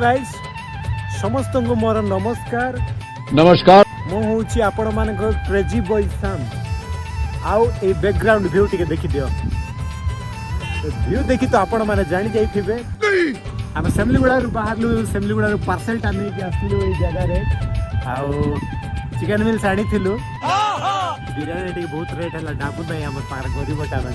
Guys समस्त को मोर नमस्कार नमस्कार मु हूँ आपण मान क्रेजी बॉय सैम आउ ए बैकग्राउंड व्यू टिके देखि दियो व्यू देखि तो आपण माने जानि जाइथिबे हम सेमलीगुड़ा रु बाहरलु सेमलीगुड़ा रु पार्सल टानी के आसिलु ए जगह रे आउ चिकन मिल साड़ी थिलु बिरयानी टिके बहुत रेट हला डाबु नै हमर पार गरीबटा ना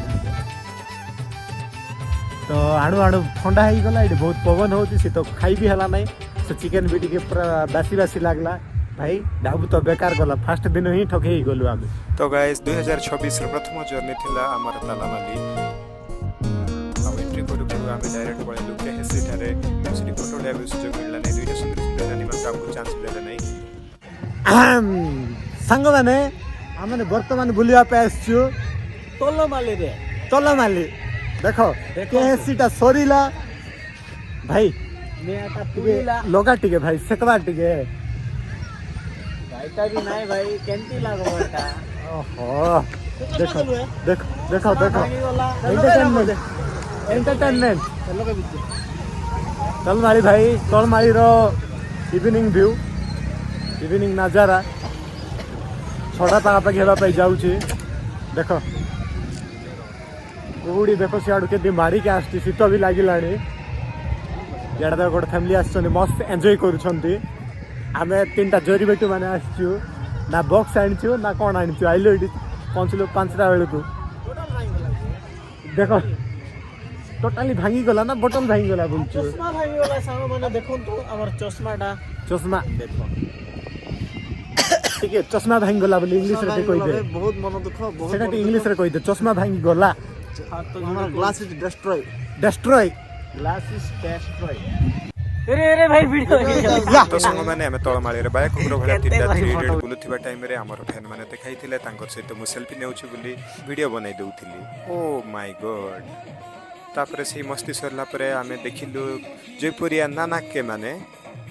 तो आड़ू आड़ू ठंडा हो गला ये बहुत पवन होती सी तो खाई भी हला नहीं से चिकन भी टिके पूरा बासी बासी लागला भाई डाबू तो बेकार गला फर्स्ट दिन ही ठके ही गलु आमे। तो गाइस 2026 रो प्रथम जर्नी थिला हमर तालामाली आ एंट्री करू करू आमे डायरेक्ट पळे लुके हेसी थारे सिटी फोटो लेबे सुजोग मिलला नै दुईटा सुंदर सुंदर एनिमल कामको चांस मिलला नै संग माने हमने वर्तमान बुलिया पे आछू तोलमाली रे तोलमाली देखो केसीटा सोरीला भाई मेटा तुला लोगा टिके भाई सेकवा टिके भाईटा भी नहीं भाई केंती लागो बेटा ओहो देखो देखो देखो देखो एंटरटेनमेंट तलमाली भाई तलमाली रो इवनिंग व्यू इवनिंग नजारा छोटा पागा पे खेला पे जाऊ छी देखो गुड़ी देखो सियाड़ू के मारी के आसती शीत भी लगिलानी यार तो गोटे फैमिली आसछन्ती मस्त एंजॉय करूछन्ती आमे तीनटा जोरी बेटू माने आसछु ना बॉक्स आनिछु ना कोन आनिछु आइलो इडी पहुंचलो 5टा बेले को देखो टोटली भांगी गला ना बोतल भांगी गला बोलछु चश्मा भांगी गला सामने माने देखो तो हमर चश्माटा चश्मा देखो ठीक है चश्मा भांगी गला बोली इंग्लिश रे कोइ दे बहुत मन दुख बहुत सेटा इंग्लिश रे कोइ दे चश्मा भांगी गला हमारा glass is destroy destroy glass is destroy अरे अरे भाई वीडियो तो संग माने हमें तळमाली रे बाय कुकुर भला तिनटा 3 बुलुथिबा टाइम रे हमर फैन माने देखाइथिले तांकर सहित मु सेल्फी नेउछु बोली वीडियो बनाई दउथिली ओ माय गॉड तापरे से मस्ती सरला परे हमें देखिलु जयपुरिया नाना के माने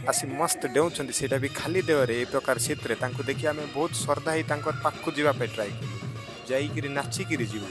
आसी मस्त डेउछन्ती सेटा भी खाली देव रे ए प्रकार क्षेत्र तांको देखि हमें बहुत श्रद्धा ही तांकर पाखु जीवा पे ट्राई करू जाई कि नाची कि जीवु